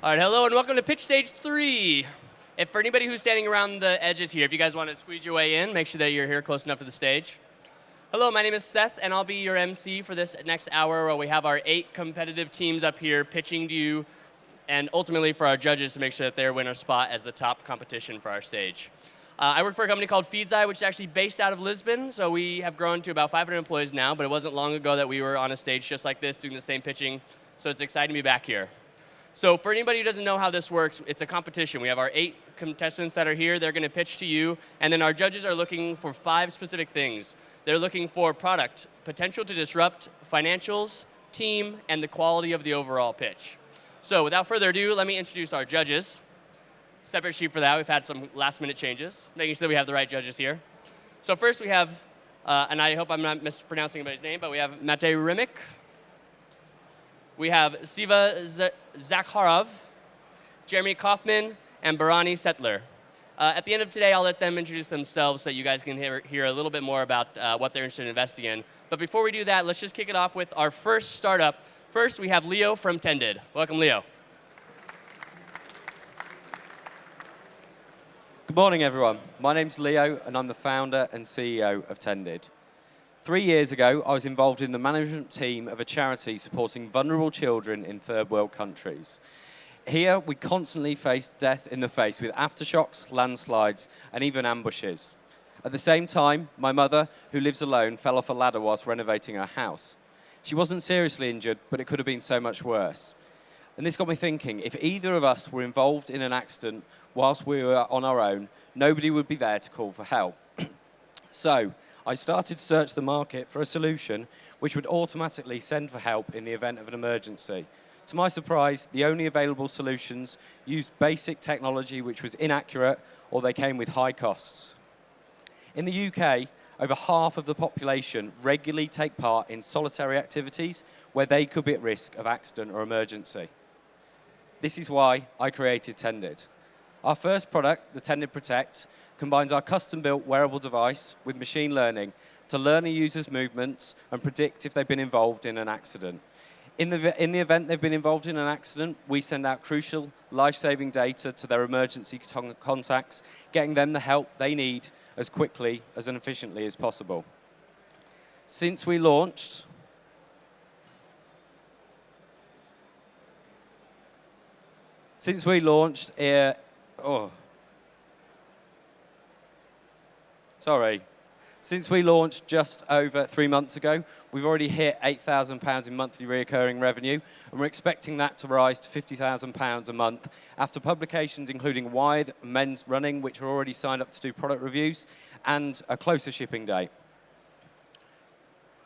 All right, hello and welcome to Pitch Stage 3. If for anybody who's standing around the edges here, if you guys want to squeeze your way in, make sure that you're here close enough to the stage. Hello, my name is Seth, and I'll be your MC for this next hour where we have our 8 competitive teams up here pitching to you, and ultimately for our judges to make sure that they win our spot as the top competition for our stage. I work for a company called Feedzai, which is actually based out of Lisbon, so we have grown to about 500 employees now, but it wasn't long ago that we were on a stage just like this doing the same pitching, so it's exciting to be back here. So for anybody who doesn't know how this works, it's a competition. We have our 8 contestants that are here. They're going to pitch to you, and then our judges are looking for 5 specific things. They're looking for product, potential to disrupt, financials, team, and the quality of the overall pitch. So without further ado, let me introduce our judges. Separate sheet for that. We've had some last-minute changes, making sure that we have the right judges here. So first we have, and I hope I'm not mispronouncing anybody's name, but we have Mate Rimic. We have Siva Zakharov, Jeremy Kaufman, and Barani Settler. At the end of today, I'll let them introduce themselves so you guys can hear a little bit more about what they're interested in investing in. But before we do that, let's just kick it off with our first startup. First, we have Leo from Tended. Welcome, Leo. Good morning, everyone. My name's Leo, and I'm the founder and CEO of Tended. 3 years ago, I was involved in the management team of a charity supporting vulnerable children in third world countries. Here, we constantly faced death in the face with aftershocks, landslides, and even ambushes. At the same time, my mother, who lives alone, fell off a ladder whilst renovating her house. She wasn't seriously injured, but it could have been so much worse. And this got me thinking, if either of us were involved in an accident whilst we were on our own, nobody would be there to call for help. So I started to search the market for a solution which would automatically send for help in the event of an emergency. To my surprise, the only available solutions used basic technology which was inaccurate, or they came with high costs. In the UK, over half of the population regularly take part in solitary activities where they could be at risk of accident or emergency. This is why I created Tended. Our first product, the Tendon Protect, combines our custom-built wearable device with machine learning to learn a user's movements and predict if they've been involved in an accident. In the event they've been involved in an accident, we send out crucial life-saving data to their emergency contacts, getting them the help they need as quickly and efficiently as possible. Since we launched, Since we launched just over 3 months ago, we've already hit £8,000 in monthly recurring revenue, and we're expecting that to rise to £50,000 a month after publications including Wired and Men's Running, which are already signed up to do product reviews, and a closer shipping date.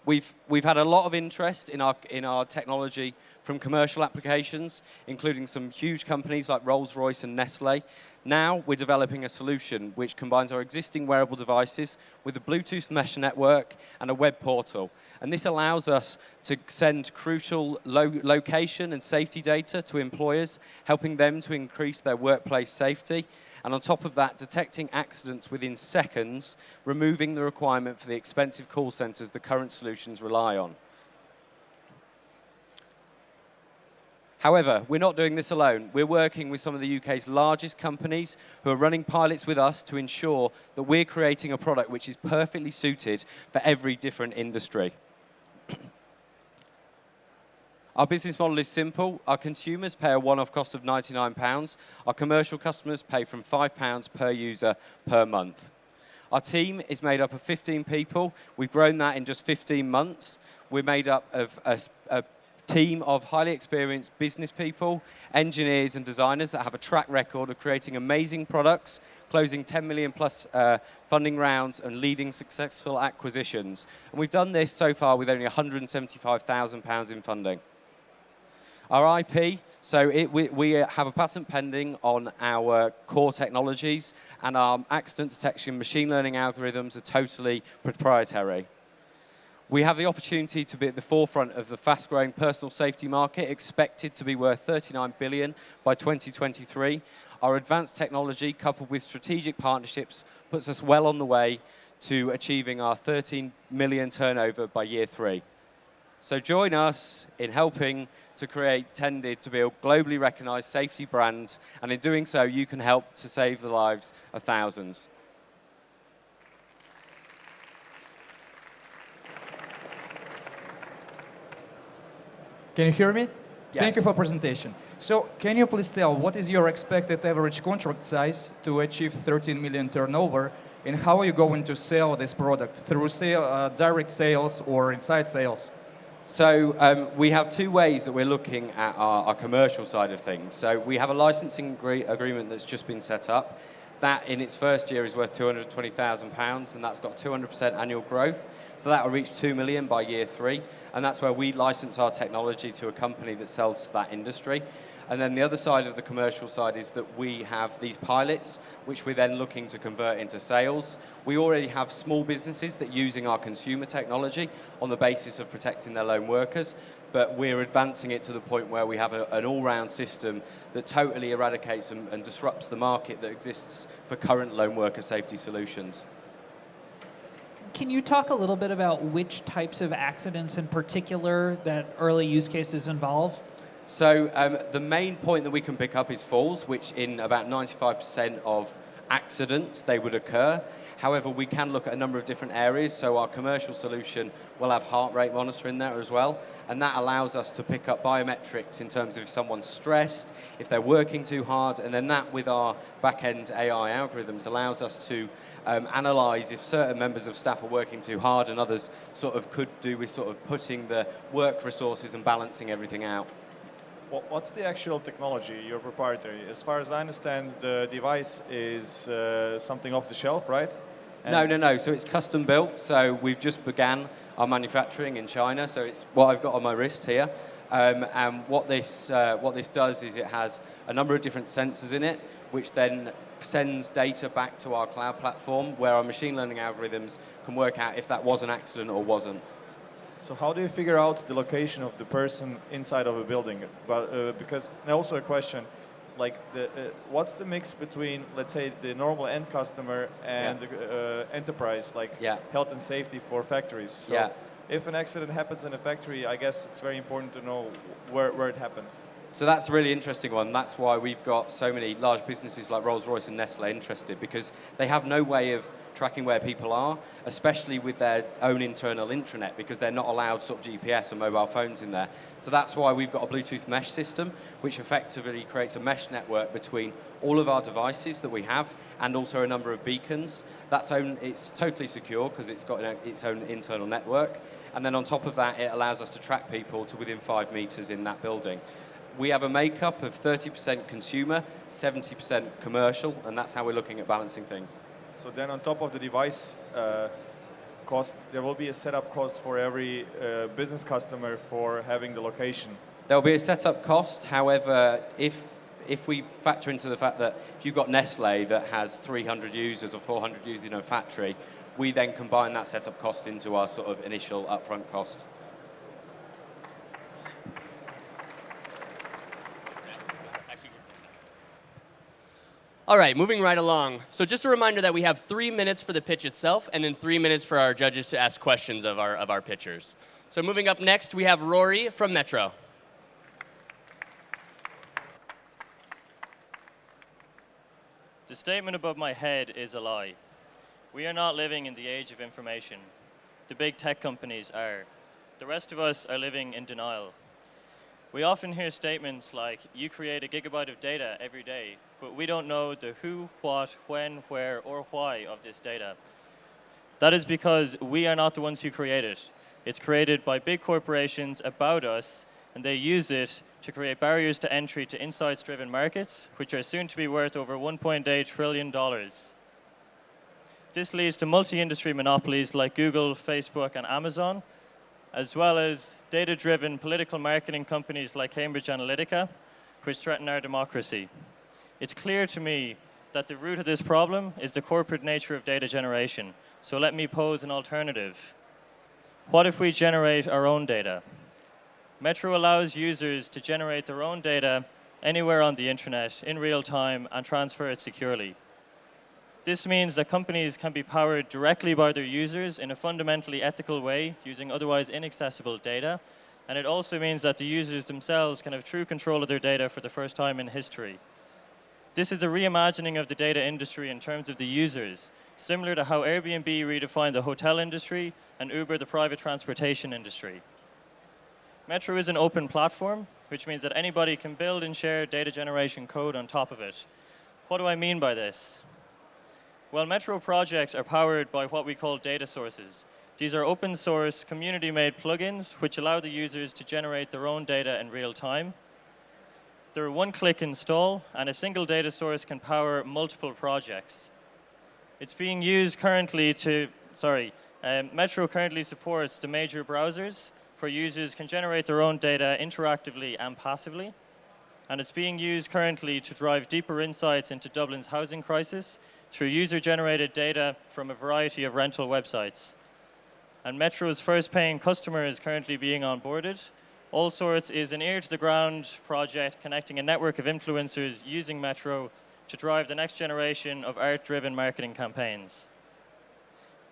We've had a lot of interest in our technology from commercial applications, including some huge companies like Rolls-Royce and Nestle. Now we're developing a solution which combines our existing wearable devices with a Bluetooth mesh network and a web portal. And this allows us to send crucial location and safety data to employers, helping them to increase their workplace safety. And on top of that, detecting accidents within seconds, removing the requirement for the expensive call centers the current solutions rely on. However, we're not doing this alone. We're working with some of the UK's largest companies who are running pilots with us to ensure that we're creating a product which is perfectly suited for every different industry. Our business model is simple. Our consumers pay a one-off cost of £99. Our commercial customers pay from £5 per user per month. Our team is made up of 15 people. We've grown that in just 15 months. We're made up of a team of highly experienced business people, engineers and designers that have a track record of creating amazing products, closing 10 million plus funding rounds and leading successful acquisitions. And we've done this so far with only £175,000 in funding. Our IP, we have a patent pending on our core technologies, and our accident detection machine learning algorithms are totally proprietary. We have the opportunity to be at the forefront of the fast-growing personal safety market, expected to be worth $39 billion by 2023. Our advanced technology, coupled with strategic partnerships, puts us well on the way to achieving our 13 million turnover by year 3. So join us in helping to create Tended to be a globally recognized safety brand, and in doing so, you can help to save the lives of thousands. Can you hear me? Yes. Thank you for presentation. So can you please tell what is your expected average contract size to achieve 13 million turnover, and how are you going to sell this product? Through direct sales or inside sales? So we have two ways that we're looking at our commercial side of things. So we have a licensing agreement that's just been set up. That in its first year is worth £220,000, and that's got 200% annual growth. So that will reach 2 million by year 3, and that's where we license our technology to a company that sells to that industry. And then the other side of the commercial side is that we have these pilots, which we're then looking to convert into sales. We already have small businesses that are using our consumer technology on the basis of protecting their lone workers, but we're advancing it to the point where we have an all-round system that totally eradicates and disrupts the market that exists for current lone worker safety solutions. Can you talk a little bit about which types of accidents in particular that early use cases involve? So the main point that we can pick up is falls, which in about 95% of accidents they would occur. However, we can look at a number of different areas. So our commercial solution will have heart rate monitoring there as well. And that allows us to pick up biometrics in terms of if someone's stressed, if they're working too hard. And then that with our back-end AI algorithms allows us to analyze if certain members of staff are working too hard and others sort of could do with sort of putting the work resources and balancing everything out. What's the actual technology, your proprietary? As far as I understand, the device is something off the shelf, right? No. So it's custom built. So we've just began our manufacturing in China. So it's what I've got on my wrist here. And what this does is it has a number of different sensors in it, which then sends data back to our cloud platform, where our machine learning algorithms can work out if that was an accident or wasn't. So how do you figure out the location of the person inside of a building? Because, and also a question, like what's the mix between, let's say, the normal end customer and the enterprise, like health and safety for factories? So if an accident happens in a factory, I guess it's very important to know where it happened. So that's a really interesting one. That's why we've got so many large businesses like Rolls-Royce and Nestle interested, because they have no way of tracking where people are, especially with their own internal intranet, because they're not allowed sort of GPS and mobile phones in there. So that's why we've got a Bluetooth mesh system, which effectively creates a mesh network between all of our devices that we have and also a number of beacons. It's totally secure because it's got its own internal network. And then on top of that, it allows us to track people to within 5 meters in that building. We have a makeup of 30% consumer, 70% commercial, and that's how we're looking at balancing things. So then on top of the device cost, there will be a setup cost for every business customer for having the location. There'll be a setup cost. However, if we factor into the fact that if you've got Nestle that has 300 users or 400 users in a factory, we then combine that setup cost into our sort of initial upfront cost. All right, moving right along. So just a reminder that we have 3 minutes for the pitch itself, and then 3 minutes for our judges to ask questions of our pitchers. So moving up next, we have Rory from Metro. The statement above my head is a lie. We are not living in the age of information. The big tech companies are. The rest of us are living in denial. We often hear statements like, you create a gigabyte of data every day, but we don't know the who, what, when, where, or why of this data. That is because we are not the ones who create it. It's created by big corporations about us, and they use it to create barriers to entry to insights-driven markets, which are soon to be worth over $1.8 trillion. This leads to multi-industry monopolies like Google, Facebook, and Amazon, as well as data-driven political marketing companies like Cambridge Analytica, which threaten our democracy. It's clear to me that the root of this problem is the corporate nature of data generation. So let me pose an alternative. What if we generate our own data? Metro allows users to generate their own data anywhere on the internet in real time and transfer it securely. This means that companies can be powered directly by their users in a fundamentally ethical way using otherwise inaccessible data. And it also means that the users themselves can have true control of their data for the first time in history. This is a reimagining of the data industry in terms of the users, similar to how Airbnb redefined the hotel industry and Uber the private transportation industry. Metro is an open platform, which means that anybody can build and share data generation code on top of it. What do I mean by this? Well, Metro projects are powered by what we call data sources. These are open source, community-made plugins which allow the users to generate their own data in real time. They're a one-click install, and a single data source can power multiple projects. It's being used currently to, Metro currently supports the major browsers where users can generate their own data interactively and passively. And it's being used currently to drive deeper insights into Dublin's housing crisis through user-generated data from a variety of rental websites. And Metro's first paying customer is currently being onboarded. Allsorts is an ear-to-the-ground project connecting a network of influencers using Metro to drive the next generation of art-driven marketing campaigns.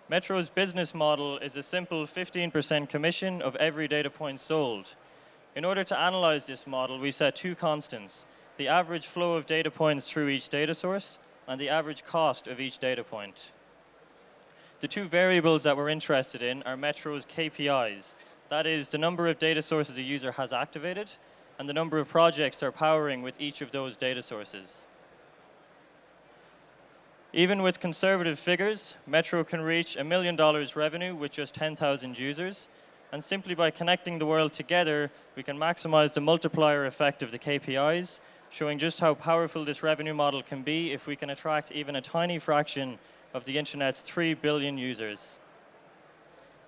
Metro's business model is a simple 15% commission of every data point sold. In order to analyze this model, we set two constants: the average flow of data points through each data source and the average cost of each data point. The two variables that we're interested in are Metro's KPIs. That is the number of data sources a user has activated and the number of projects they're powering with each of those data sources. Even with conservative figures, Metro can reach $1 million revenue with just 10,000 users. And simply by connecting the world together, we can maximize the multiplier effect of the KPIs, showing just how powerful this revenue model can be if we can attract even a tiny fraction of the internet's 3 billion users.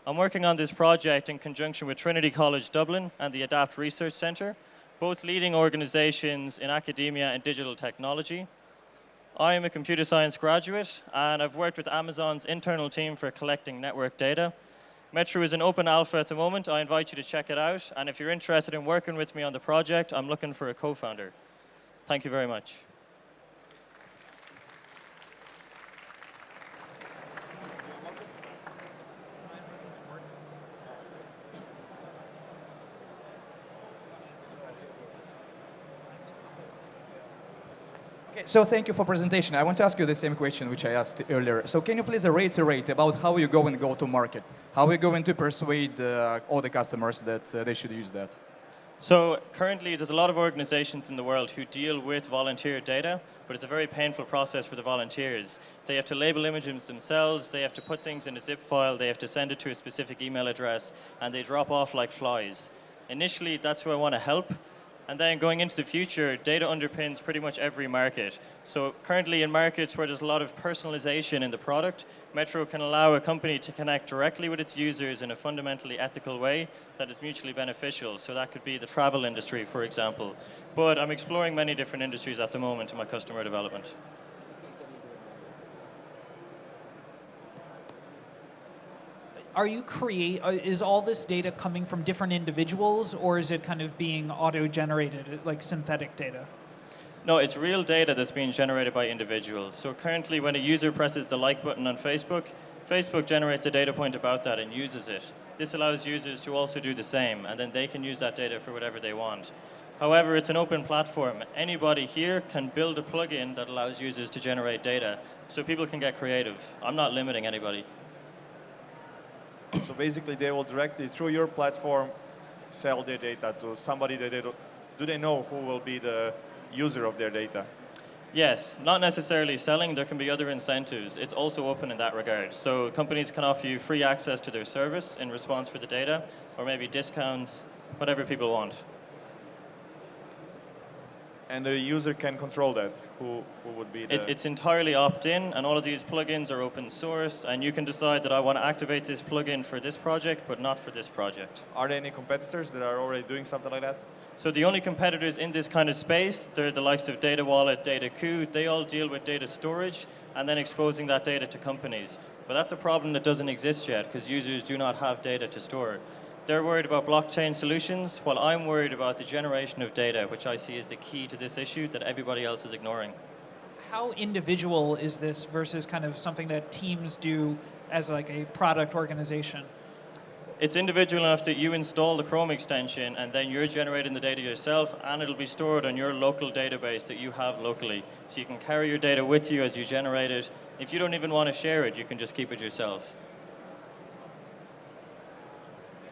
I'm working on this project in conjunction with Trinity College Dublin and the ADAPT Research Centre, both leading organizations in academia and digital technology. I am a computer science graduate, and I've worked with Amazon's internal team for collecting network data. Metro is an open alpha at the moment. I invite you to check it out. And if you're interested in working with me on the project, I'm looking for a co-founder. Thank you very much. So thank you for presentation. I want to ask you the same question which I asked earlier. So can you please reiterate about how you go and go to market? How are you going to persuade all the customers that they should use that? So currently, there's a lot of organizations in the world who deal with volunteer data, but it's a very painful process for the volunteers. They have to label images themselves, they have to put things in a zip file, they have to send it to a specific email address, and they drop off like flies. Initially, that's who I want to help. And then going into the future, data underpins pretty much every market. So currently in markets where there's a lot of personalization in the product, Metro can allow a company to connect directly with its users in a fundamentally ethical way that is mutually beneficial. So that could be the travel industry, for example. But I'm exploring many different industries at the moment in my customer development. Is all this data coming from different individuals, or is it kind of being auto-generated, like synthetic data? No, it's real data that's being generated by individuals. So currently, when a user presses the like button on Facebook, Facebook generates a data point about that and uses it. This allows users to also do the same, and then they can use that data for whatever they want. However, it's an open platform. Anybody here can build a plugin that allows users to generate data, so people can get creative. I'm not limiting anybody. So basically, they will directly, through your platform, sell their data to somebody that do they know who will be the user of their data? Yes, not necessarily selling. There can be other incentives. It's also open in that regard. So companies can offer you free access to their service in response for the data, or maybe discounts, whatever people want. And the user can control that, who would be the... It's entirely opt-in, and all of these plugins are open source, and you can decide that I want to activate this plugin for this project, but not for this project. Are there any competitors that are already doing something like that? So the only competitors in this kind of space, they're the likes of Data Wallet, Datacoo. They all deal with data storage, and then exposing that data to companies. But that's a problem that doesn't exist yet, because users do not have data to store. They're worried about blockchain solutions, while I'm worried about the generation of data, which I see as the key to this issue that everybody else is ignoring. How individual is this versus kind of something that teams do as like a product organization? It's individual enough that you install the Chrome extension and then you're generating the data yourself, and it'll be stored on your local database that you have locally. So you can carry your data with you as you generate it. If you don't even want to share it, you can just keep it yourself.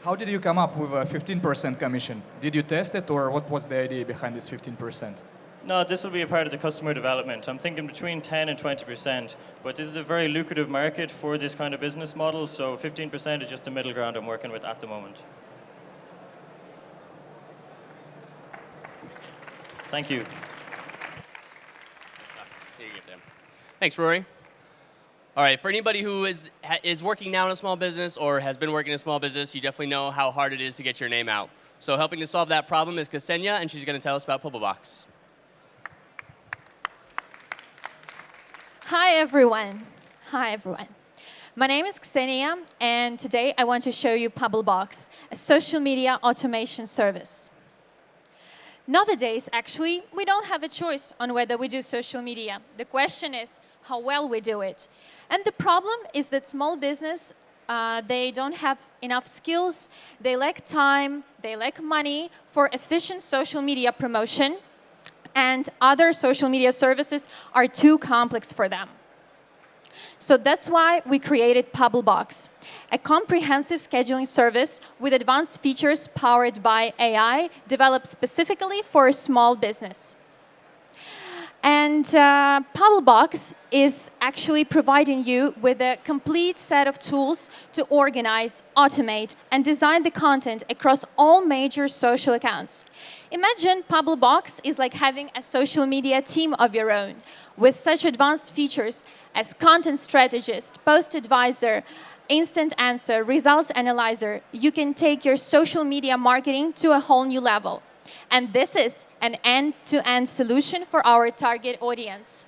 How did you come up with a 15% commission? Did you test it, or what was the idea behind this 15%? No, this will be a part of the customer development. I'm thinking between 10 and 20%, but this is a very lucrative market for this kind of business model, so 15% is just the middle ground I'm working with at the moment. Thank you. Thanks, Rory. All right, for anybody who is working now in a small business or has been working in a small business, you definitely know how hard it is to get your name out. So helping to solve that problem is Kseniia, and she's going to tell us about PublBox. Hi, everyone. Hi, everyone. My name is Kseniia, and today I want to show you PublBox, a social media automation service. Nowadays, actually, we don't have a choice on whether we do social media. The question is how well we do it. And the problem is that small business, they don't have enough skills, they lack time, they lack money for efficient social media promotion, and other social media services are too complex for them. So that's why we created PublBox, a comprehensive scheduling service with advanced features powered by AI, developed specifically for a small business. And PublBox is actually providing you with a complete set of tools to organize, automate, and design the content across all major social accounts. Imagine PublBox is like having a social media team of your own, with such advanced features as content strategist, post advisor, instant answer, results analyzer. You can take your social media marketing to a whole new level. And this is an end-to-end solution for our target audience.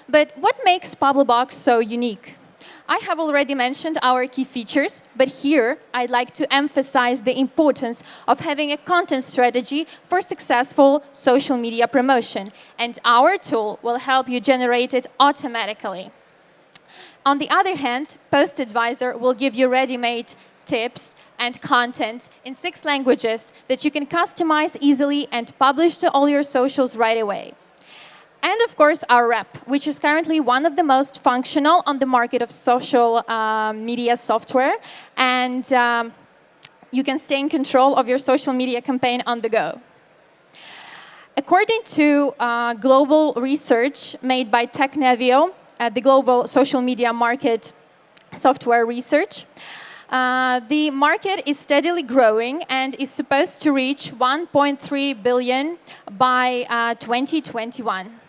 But what makes PublBox so unique? I have already mentioned our key features, but here I'd like to emphasize the importance of having a content strategy for successful social media promotion, and our tool will help you generate it automatically. On the other hand, Post Advisor will give you ready-made tips and content in 6 languages that you can customize easily and publish to all your socials right away. And of course, our rep, which is currently one of the most functional on the market of social media software. And you can stay in control of your social media campaign on the go. According to global research made by Technavio, the global social media market software research, the market is steadily growing and is supposed to reach 1.3 billion by 2021.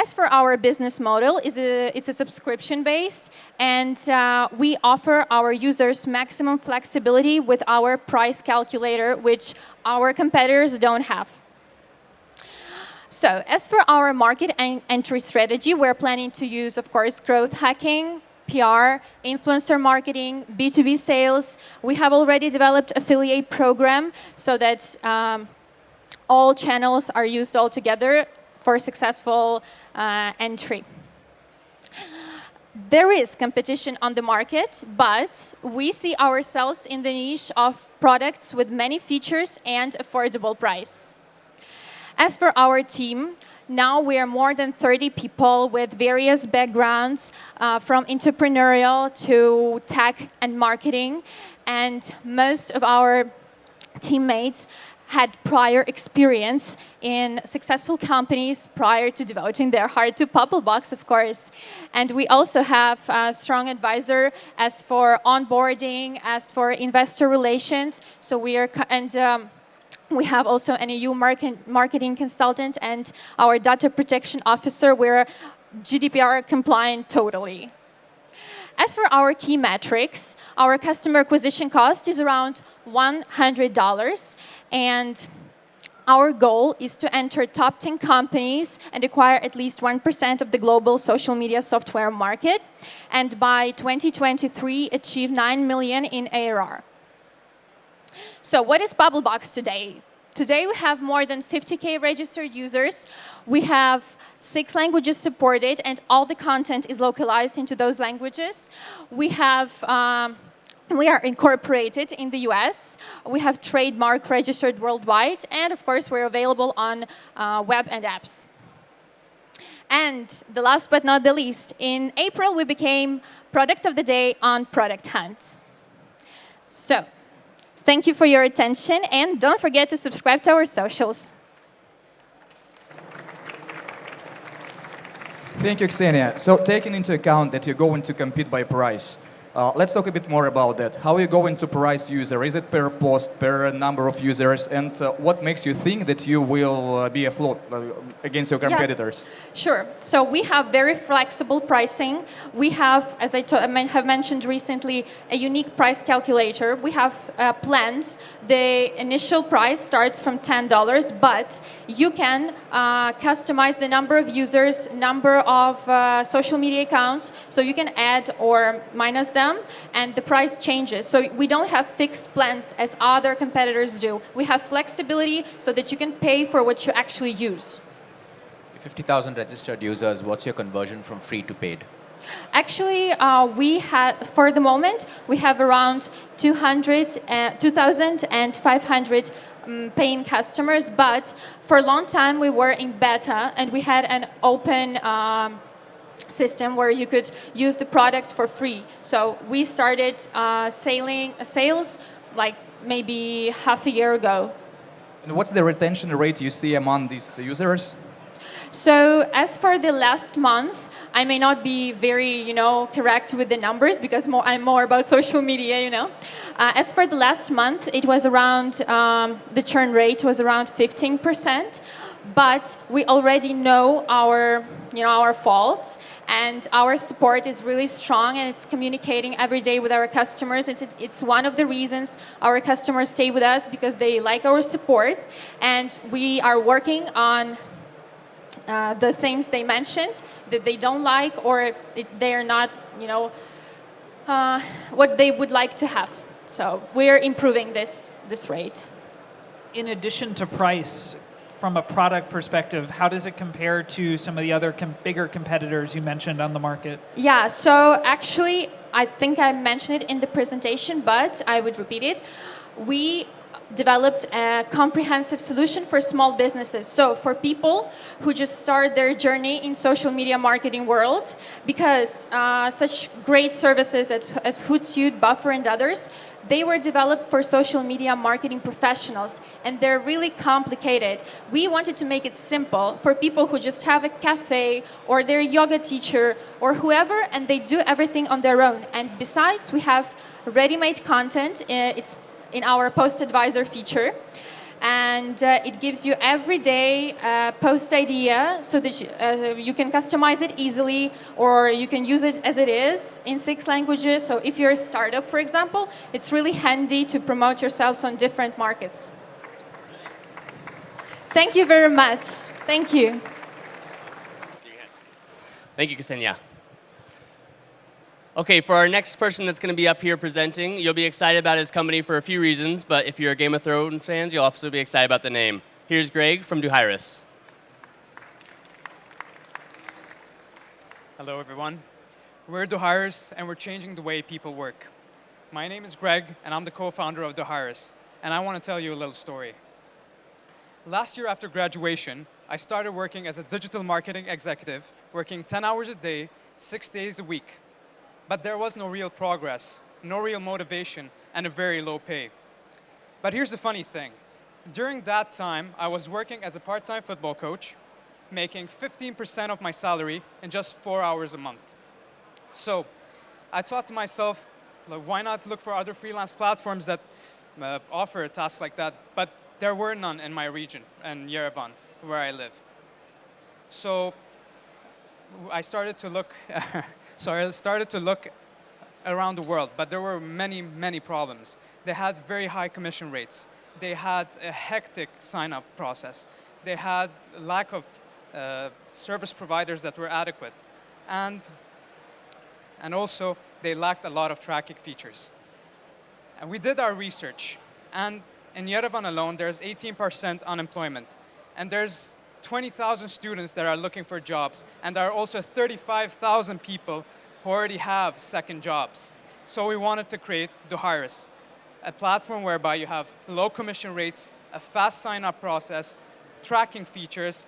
As for our business model, it's a subscription-based, and we offer our users maximum flexibility with our price calculator, which our competitors don't have. So, as for our market entry strategy, we're planning to use, of course, growth hacking, PR, influencer marketing, B2B sales. We have already developed affiliate program so that all channels are used all together for successful entry. There is competition on the market, but we see ourselves in the niche of products with many features and affordable price. As for our team, now we are more than 30 people with various backgrounds, from entrepreneurial to tech and marketing, and most of our teammates had prior experience in successful companies prior to devoting their heart to PublBox, of course. And we also have a strong advisor as for onboarding, as for investor relations. So we are, we have also an EU marketing consultant and our data protection officer. We're GDPR compliant totally. As for our key metrics, our customer acquisition cost is around $100, and our goal is to enter top 10 companies and acquire at least 1% of the global social media software market, and by 2023 achieve 9 million in ARR. So what is PublBox today? Today we have more than 50K registered users. We have 6 languages supported, and all the content is localized into those languages. We are incorporated in the US. We have trademark registered worldwide, and of course, we're available on web and apps. And the last but not the least, in April, we became Product of the Day on Product Hunt. So, thank you for your attention, and don't forget to subscribe to our socials. Thank you, Kseniia. So taking into account that you're going to compete by price, let's talk a bit more about that. How are you going to price user? Is it per post, per number of users? And what makes you think that you will be afloat against your competitors? Yeah, sure. So we have very flexible pricing. We have, as I have mentioned recently, a unique price calculator. We have plans. The initial price starts from $10, but you can customize the number of users, number of social media accounts, so you can add or minus them, and the price changes. So we don't have fixed plans as other competitors do. We have flexibility so that you can pay for what you actually use. 50,000 registered users, what's your conversion from free to paid? Actually, for the moment, we have around 2,500 paying customers, but for a long time we were in beta and we had an open system where you could use the product for free. So we started sales like maybe half a year ago. And what's the retention rate you see among these users? So as for the last month, I may not be very, correct with the numbers because I'm more about social media, As for the last month, it was around, the churn rate was around 15%, but we already know our faults, and our support is really strong, and it's communicating every day with our customers. It's one of the reasons our customers stay with us, because they like our support, and we are working on the things they mentioned that they don't like, or they're not, what they would like to have. So we're improving this rate. In addition to price, from a product perspective, how does it compare to some of the other bigger competitors you mentioned on the market? Yeah, so actually, I think I mentioned it in the presentation, but I would repeat it. We developed a comprehensive solution for small businesses. So for people who just start their journey in social media marketing world, because such great services as Hootsuite, Buffer, and others, they were developed for social media marketing professionals, and they're really complicated. We wanted to make it simple for people who just have a cafe or their yoga teacher or whoever, and they do everything on their own. And besides, we have ready-made content. It's in our post advisor feature, and it gives you everyday post idea so that you can customize it easily, or you can use it as it is in 6 languages. So if you're a startup, for example, it's really handy to promote yourselves on different markets. Thank you very much. Thank you. Thank you, Kseniia. Okay, for our next person that's going to be up here presenting, you'll be excited about his company for a few reasons, but if you're a Game of Thrones fans, you'll also be excited about the name. Here's Greg from Theunis. Hello, everyone. We're Theunis, and we're changing the way people work. My name is Greg, and I'm the co-founder of Theunis, and I want to tell you a little story. Last year after graduation, I started working as a digital marketing executive, working 10 hours a day, 6 days a week. But there was no real progress, no real motivation, and a very low pay. But here's the funny thing. During that time, I was working as a part-time football coach, making 15% of my salary in just 4 hours a month. So I thought to myself, why not look for other freelance platforms that offer a task like that? But there were none in my region, in Yerevan, where I live. So I started to look around the world, but there were many, many problems. They had very high commission rates. They had a hectic sign-up process. They had a lack of service providers that were adequate. And also, they lacked a lot of tracking features. And we did our research. And in Yerevan alone, there's 18% unemployment. And there's 20,000 students that are looking for jobs. And there are also 35,000 people who already have second jobs. So we wanted to create Theunis, a platform whereby you have low commission rates, a fast sign-up process, tracking features,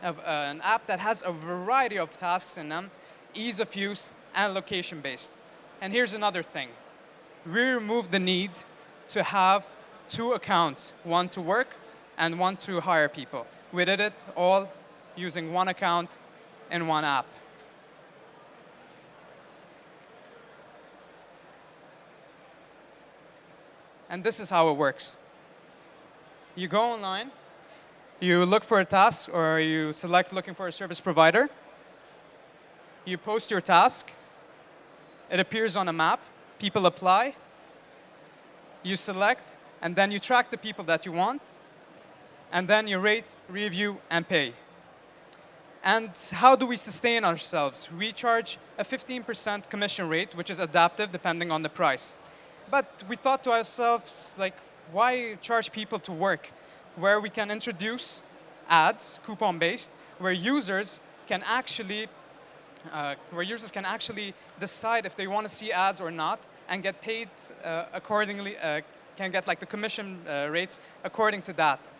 an app that has a variety of tasks in them, ease of use, and location-based. And here's another thing. We removed the need to have two accounts, one to work and one to hire people. We did it all using one account in one app. And this is how it works. You go online, you look for a task, or you select looking for a service provider. You post your task. It appears on a map. People apply. You select, and then you track the people that you want. And then you rate, review, and pay. And how do we sustain ourselves? We charge a 15% commission rate, which is adaptive depending on the price. But we thought to ourselves, like, why charge people to work? Where we can introduce ads, coupon-based, where users can actually decide if they want to see ads or not, and get paid accordingly, can get like the commission rates according to that.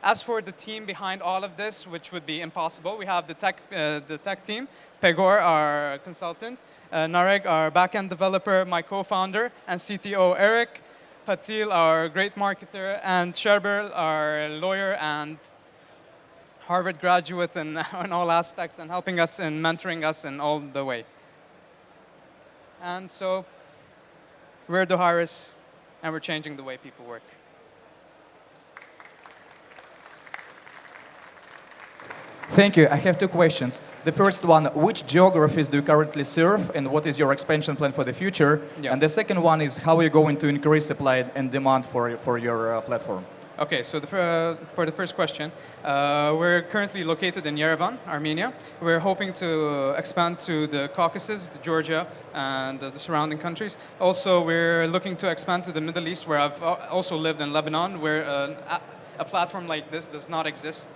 As for the team behind all of this, which would be impossible, we have the tech team, Pegor, our consultant, Nareg, our backend developer, my co-founder and CTO, Eric, Patil, our great marketer, and Sherber, our lawyer and Harvard graduate in all aspects and helping us and mentoring us in all the way. And so we're Theunis, and we're changing the way people work. Thank you. I have two questions. The first one, which geographies do you currently serve, and what is your expansion plan for the future? Yeah. And the second one is, how are you going to increase supply and demand for your platform? Okay, so for the first question, we're currently located in Yerevan, Armenia. We're hoping to expand to the Caucasus, Georgia, and the surrounding countries. Also, we're looking to expand to the Middle East, where I've also lived in Lebanon, where a platform like this does not exist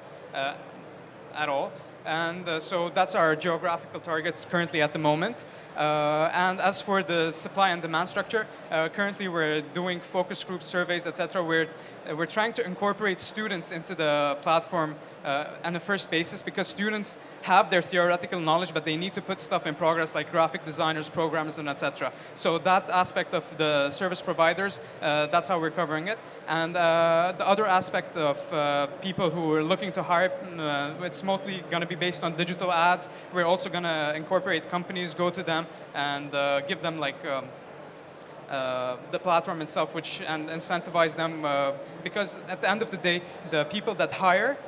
at all. And so that's our geographical targets currently at the moment. And as for the supply and demand structure, currently we're doing focus group surveys, etc. We're trying to incorporate students into the platform on a first basis, because students have their theoretical knowledge, but they need to put stuff in progress, like graphic designers, programmers, and etc. So that aspect of the service providers, that's how we're covering it. And the other aspect of people who are looking to hire, it's mostly going to be based on digital ads. We're also going to incorporate companies, go to them, and give them like the platform itself, and incentivize them, because at the end of the day, the people that hire,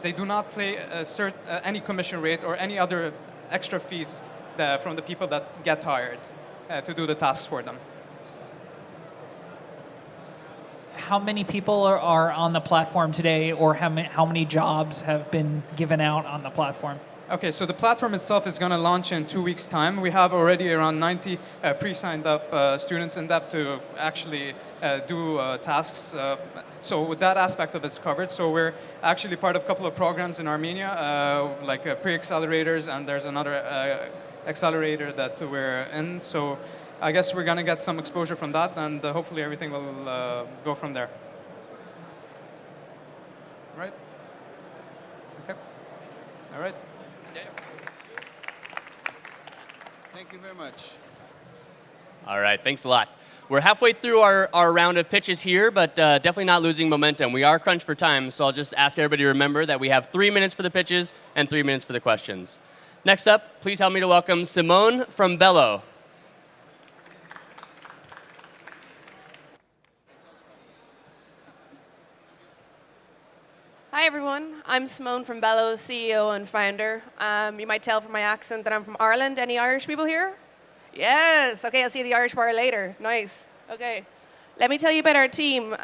they do not pay any commission rate or any other extra fees from the people that get hired to do the tasks for them. How many people are on the platform today, or how many jobs have been given out on the platform? Okay, so the platform itself is going to launch in 2 weeks' time. We have already around 90 pre-signed up students in that to actually do tasks. So with that aspect of it's covered. So we're actually part of a couple of programs in Armenia, like pre-accelerators, and there's another accelerator that we're in. So I guess we're going to get some exposure from that, and hopefully everything will go from there. Right? Okay. All right. Thank you very much. All right, thanks a lot. We're halfway through our round of pitches here, but definitely not losing momentum. We are crunched for time, so I'll just ask everybody to remember that we have 3 minutes for the pitches and 3 minutes for the questions. Next up, please help me to welcome Simone from Bello. Hi everyone, I'm Simone from Bello, CEO and founder. You might tell from my accent that I'm from Ireland. Any Irish people here? Yes, okay, I'll see the Irish bar later. Nice, okay. Let me tell you about our team.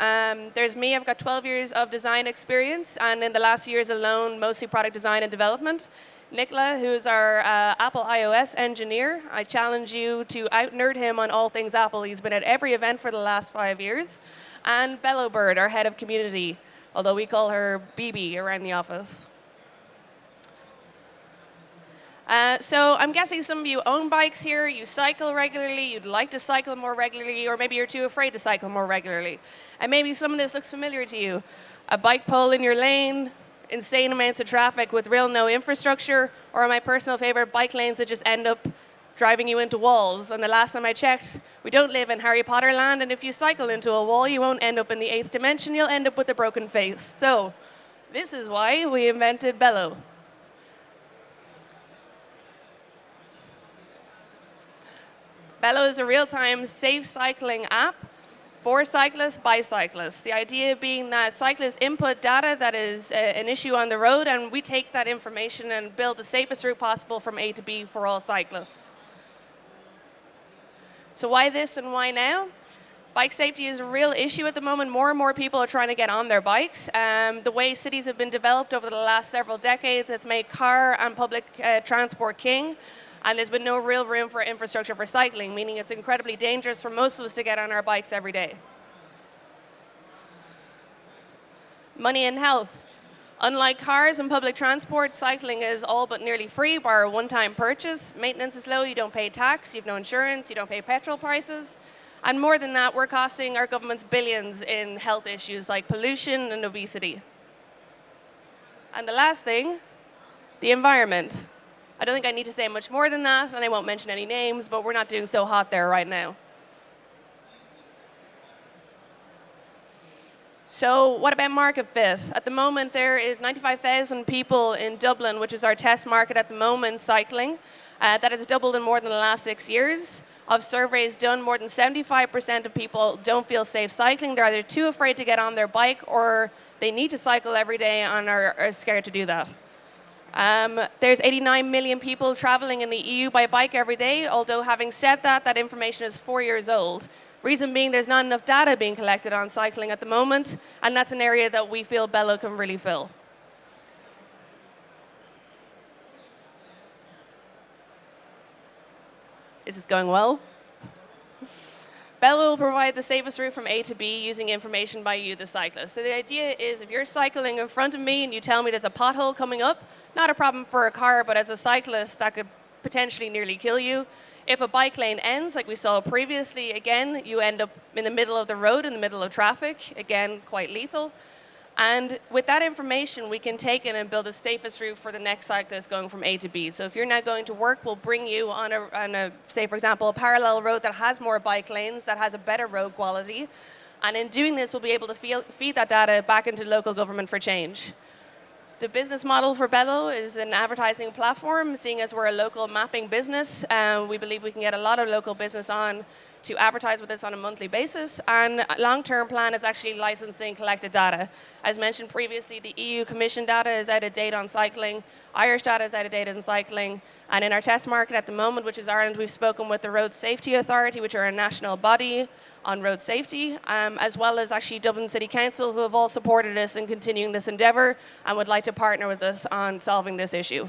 There's me, I've got 12 years of design experience, and in the last years alone, mostly product design and development. Nicola, who's our Apple iOS engineer. I challenge you to out-nerd him on all things Apple. He's been at every event for the last 5 years. and Bellowbird, our head of community, although we call her BB around the office. So I'm guessing some of you own bikes here, you cycle regularly, you'd like to cycle more regularly, or maybe you're too afraid to cycle more regularly. And maybe some of this looks familiar to you. A bike pole in your lane, insane amounts of traffic with real no infrastructure, or my personal favorite, bike lanes that just end up driving you into walls. And the last time I checked, we don't live in Harry Potter land, and if you cycle into a wall, you won't end up in the 8th dimension, you'll end up with a broken face. So this is why we invented Bello. Bello is a real-time safe cycling app for cyclists by cyclists. The idea being that cyclists input data that is an issue on the road, and we take that information and build the safest route possible from A to B for all cyclists. So why this and why now? Bike safety is a real issue at the moment. More and more people are trying to get on their bikes. The way cities have been developed over the last several decades, it's made car and public transport king. And there's been no real room for infrastructure for cycling, meaning it's incredibly dangerous for most of us to get on our bikes every day. Money and health. Unlike cars and public transport, cycling is all but nearly free, bar a one-time purchase. Maintenance is low, you don't pay tax, you have no insurance, you don't pay petrol prices. And more than that, we're costing our governments billions in health issues like pollution and obesity. And the last thing, the environment. I don't think I need to say much more than that, and I won't mention any names, but we're not doing so hot there right now. So what about market fit? At the moment, there is 95,000 people in Dublin, which is our test market at the moment, cycling. That has doubled in more than the last 6 years. Of surveys done, more than 75% of people don't feel safe cycling. They're either too afraid to get on their bike, or they need to cycle every day and are scared to do that. There's 89 million people traveling in the EU by bike every day, although having said that, that information is 4 years old. Reason being there's not enough data being collected on cycling at the moment, and that's an area that we feel Bello can really fill. This is going well. Bello will provide the safest route from A to B using information by you, the cyclist. So the idea is if you're cycling in front of me and you tell me there's a pothole coming up, not a problem for a car, but as a cyclist, that could potentially nearly kill you. If a bike lane ends, like we saw previously, again, you end up in the middle of the road, in the middle of traffic, again, quite lethal. And with that information, we can take it and build the safest route for the next cyclist going from A to B. So if you're now going to work, we'll bring you on a, say, for example, a parallel road that has more bike lanes, that has a better road quality. And in doing this, we'll be able to feed that data back into local government for change. The business model for Bello is an advertising platform. Seeing as we're a local mapping business, we believe we can get a lot of local business on to advertise with us on a monthly basis. And a long-term plan is actually licensing collected data. As mentioned previously, the EU Commission data is out of date on cycling. Irish data is out of date on cycling. And in our test market at the moment, which is Ireland, we've spoken with the Road Safety Authority, which are a national body on road safety, as well as actually Dublin City Council, who have all supported us in continuing this endeavour and would like to partner with us on solving this issue.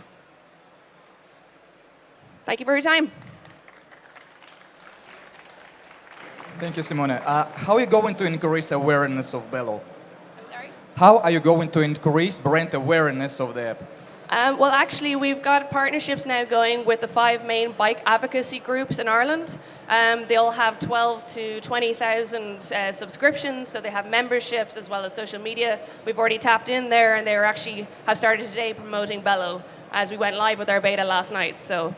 Thank you for your time. Thank you, Simone. How are you going to increase awareness of Bello? I'm sorry? How are you going to increase brand awareness of the app? Well, actually, we've got partnerships now going with the 5 main bike advocacy groups in Ireland. They all have 12 to 20,000 subscriptions, so they have memberships as well as social media. We've already tapped in there, and they actually have started today promoting Bello as we went live with our beta last night. So,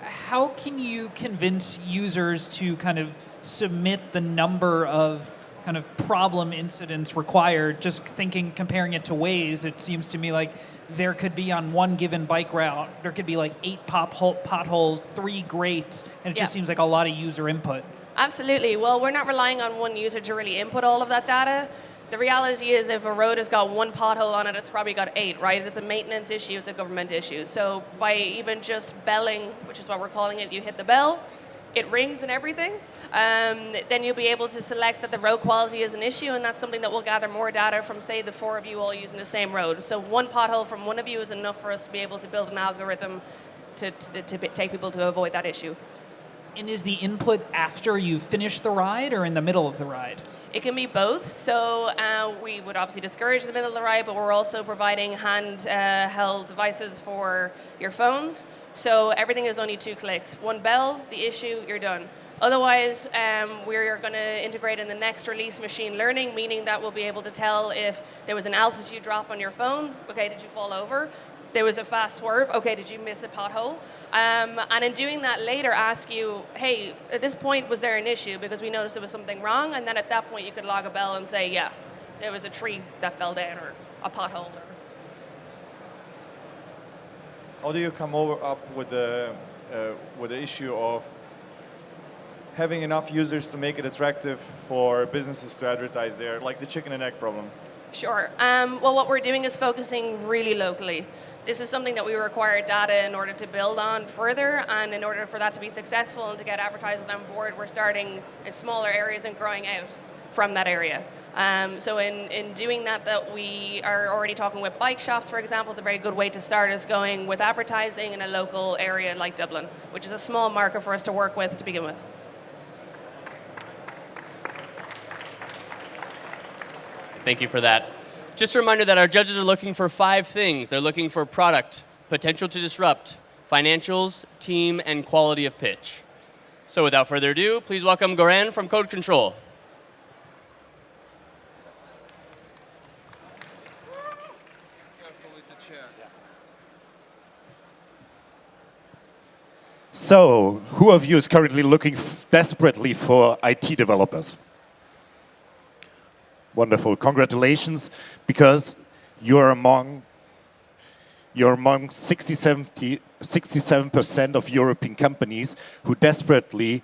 how can you convince users to kind of submit the number of kind of problem incidents required? Just thinking, comparing it to Waze, it seems to me like there could be on one given bike route, there could be like 8 potholes, 3 grates, and it just seems like a lot of user input. Absolutely. Well, we're not relying on one user to really input all of that data. The reality is if a road has got 1 pothole on it, it's probably got 8, right? It's a maintenance issue, it's a government issue. So by even just belling, which is what we're calling it, you hit the bell, it rings and everything, then you'll be able to select that the road quality is an issue, and that's something that will gather more data from, say, the 4 of you all using the same road. So 1 pothole from one of you is enough for us to be able to build an algorithm to take people to avoid that issue. And is the input after you finish the ride or in the middle of the ride? It can be both. So we would obviously discourage the middle of the ride, but we're also providing hand-held devices for your phones. So everything is only 2 clicks. One bell, the issue, you're done. Otherwise, we're going to integrate in the next release machine learning, meaning that we'll be able to tell if there was an altitude drop on your phone. Okay, did you fall over? There was a fast swerve. Okay, did you miss a pothole? And in doing that later, ask you, hey, at this point, was there an issue? Because we noticed there was something wrong. And then at that point, you could log a bell and say, yeah, there was a tree that fell down or a pothole. How do you come up with the issue of having enough users to make it attractive for businesses to advertise there, like the chicken and egg problem? Sure. Well, what we're doing is focusing really locally. This is something that we require data in order to build on further, and in order for that to be successful and to get advertisers on board, we're starting in smaller areas and growing out from that area. So in doing that we are already talking with bike shops, for example. It's a very good way to start us going with advertising in a local area like Dublin, which is a small market for us to work with to begin with. Thank you for that. Just a reminder that our judges are looking for 5 things. They're looking for product, potential to disrupt, financials, team, and quality of pitch. So without further ado, please welcome Goran from CodeControl. So, who of you is currently looking desperately for IT developers? Wonderful, congratulations, because you're among 67% of European companies who desperately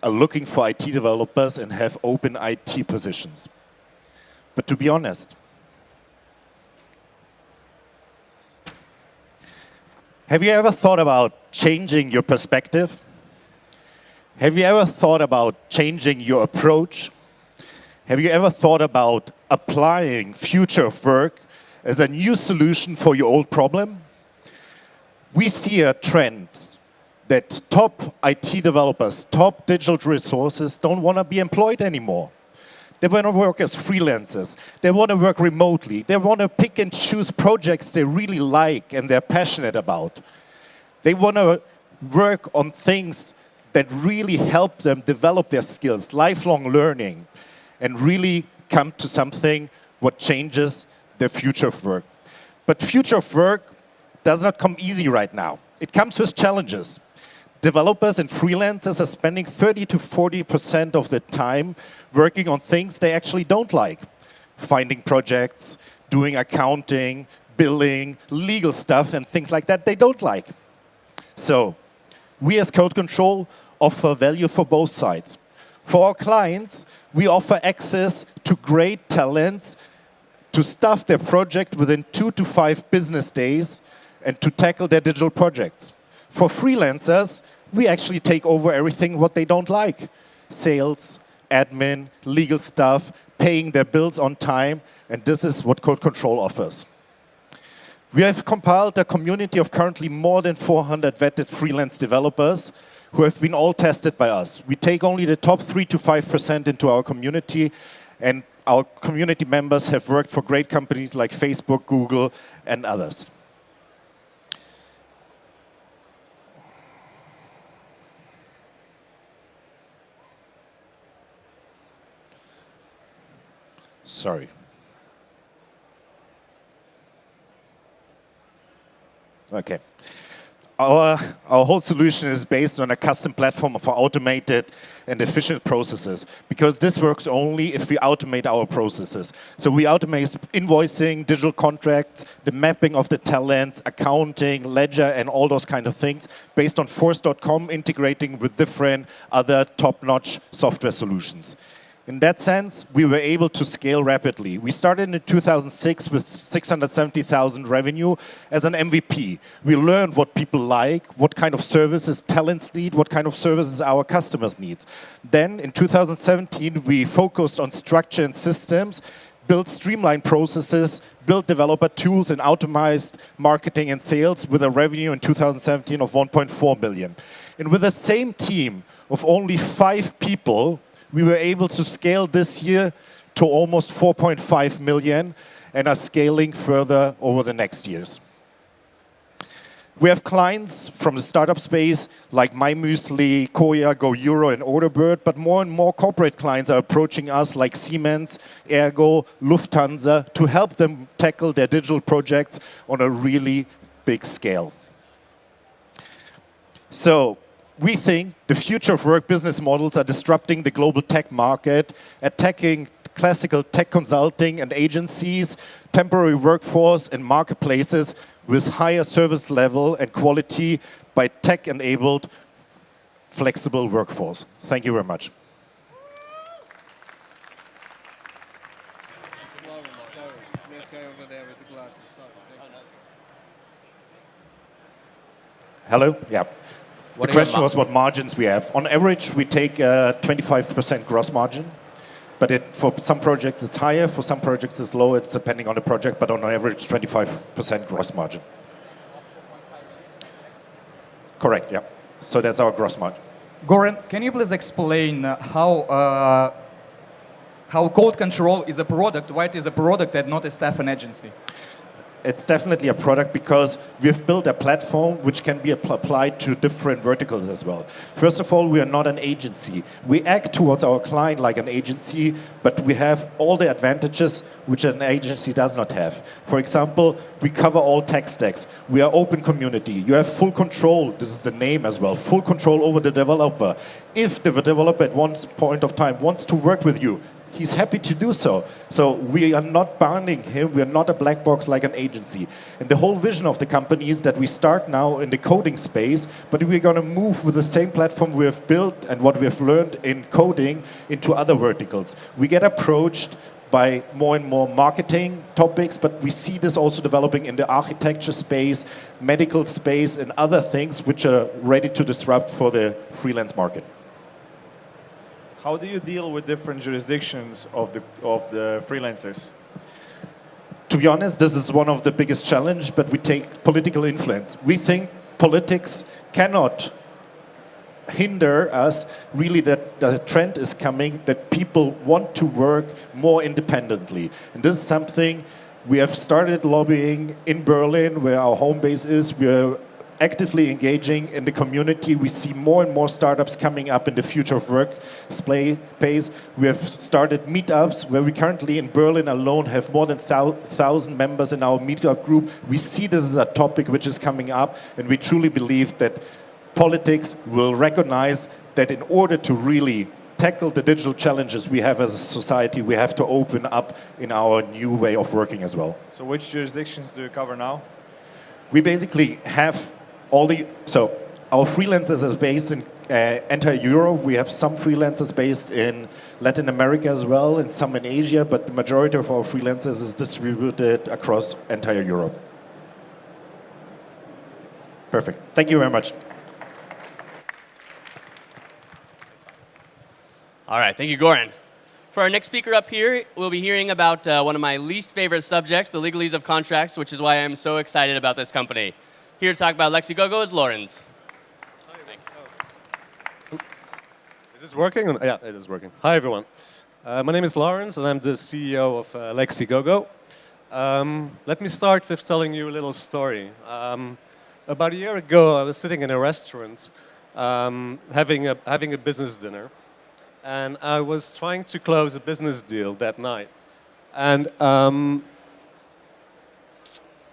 are looking for IT developers and have open IT positions. But to be honest, have you ever thought about changing your perspective? Have you ever thought about changing your approach? Have you ever thought about applying future of work as a new solution for your old problem? We see a trend that top IT developers, top digital resources don't want to be employed anymore. They want to work as freelancers. They want to work remotely. They want to pick and choose projects they really like and they're passionate about. They want to work on things that really help them develop their skills, lifelong learning, and really come to something what changes their future of work. But future of work does not come easy right now. It comes with challenges. Developers and freelancers are spending 30 to 40% of the time working on things they actually don't like. Finding projects, doing accounting, billing, legal stuff, and things like that they don't like. So, we as CodeControl offer value for both sides. For our clients, we offer access to great talents to staff their project within 2 to 5 business days and to tackle their digital projects. For freelancers, we actually take over everything what they don't like. Sales, admin, legal stuff, paying their bills on time, and this is what CodeControl offers. We have compiled a community of currently more than 400 vetted freelance developers who have been all tested by us. We take only the top 3 to 5% into our community, and our community members have worked for great companies like Facebook, Google, and others. Sorry. Okay. Our whole solution is based on a custom platform for automated and efficient processes, because this works only if we automate our processes. So we automate invoicing, digital contracts, the mapping of the talents, accounting, ledger, and all those kind of things based on Force.com, integrating with different other top-notch software solutions. In that sense, we were able to scale rapidly. We started in 2006 with 670,000 revenue as an MVP. We learned what people like, what kind of services talents need, what kind of services our customers need. Then in 2017, we focused on structure and systems, built streamlined processes, built developer tools, and optimized marketing and sales with a revenue in 2017 of 1.4 billion. And with the same team, of only 5 people, we were able to scale this year to almost 4.5 million and are scaling further over the next years. We have clients from the startup space like MyMuesli, Koya, GoEuro, and Orderbird, but more and more corporate clients are approaching us like Siemens, Ergo, Lufthansa to help them tackle their digital projects on a really big scale. So we think the future of work business models are disrupting the global tech market, attacking classical tech consulting and agencies, temporary workforce and marketplaces with higher service level and quality by tech-enabled flexible workforce. Thank you very much. Hello? Yeah. The question was what margins we have. On average, we take a 25% gross margin. But for some projects it's higher, for some projects it's lower, it's depending on the project, but on average 25% gross margin. Correct, yeah. So that's our gross margin. Goran, can you please explain how CodeControl is a product, why it is a product and not a staffing agency? It's definitely a product because we've built a platform which can be applied to different verticals as well. First of all, we are not an agency. We act towards our client like an agency, but we have all the advantages which an agency does not have. For example, we cover all tech stacks. We are open community. You have full control, this is the name as well, full control over the developer. If the developer at one point of time wants to work with you, he's happy to do so. So we are not binding him. We are not a black box like an agency. And the whole vision of the company is that we start now in the coding space, but we're going to move with the same platform we have built and what we have learned in coding into other verticals. We get approached by more and more marketing topics, but we see this also developing in the architecture space, medical space, and other things which are ready to disrupt for the freelance market. How do you deal with different jurisdictions of the freelancers? To be honest, this is one of the biggest challenges, but we take political influence. We think politics cannot hinder us, really, that the trend is coming, that people want to work more independently. And this is something we have started lobbying in Berlin, where our home base is. We're actively engaging in the community. We see more and more startups coming up in the future of work space. We have started meetups where we currently in Berlin alone have more than 1,000 members in our meetup group. We see this as a topic which is coming up, and we truly believe that politics will recognize that in order to really tackle the digital challenges we have as a society, we have to open up in our new way of working as well. So which jurisdictions do you cover now? We basically have so our freelancers are based in entire Europe. We have some freelancers based in Latin America as well, and some in Asia, but the majority of our freelancers is distributed across entire Europe. Perfect. Thank you very much. All right, thank you, Goran. For our next speaker up here, we'll be hearing about one of my least favorite subjects, the legalese of contracts, which is why I'm so excited about this company. Here to talk about Lexigogo is Lorenz. Is this working? Yeah, it is working. Hi, everyone. My name is Lorenz, and I'm the CEO of Lexigogo. Let me start with telling you a little story. About a year ago, I was sitting in a restaurant having a business dinner, and I was trying to close a business deal that night. And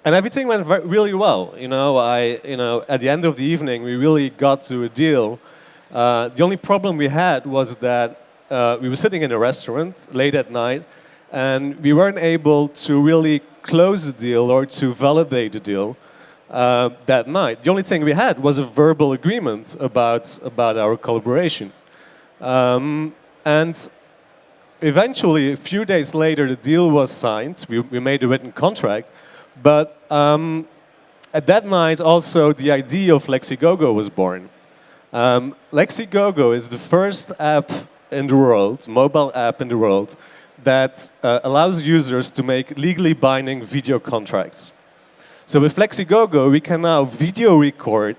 everything went really well. At the end of the evening, we really got to a deal. The only problem we had was that we were sitting in a restaurant late at night, and we weren't able to really close the deal or to validate the deal that night. The only thing we had was a verbal agreement about our collaboration. And eventually, a few days later, the deal was signed. We made a written contract. But at that night, also, the idea of Lexigogo was born. Lexigogo is the first app in the world, mobile app in the world, that allows users to make legally binding video contracts. So with Lexigogo, we can now video record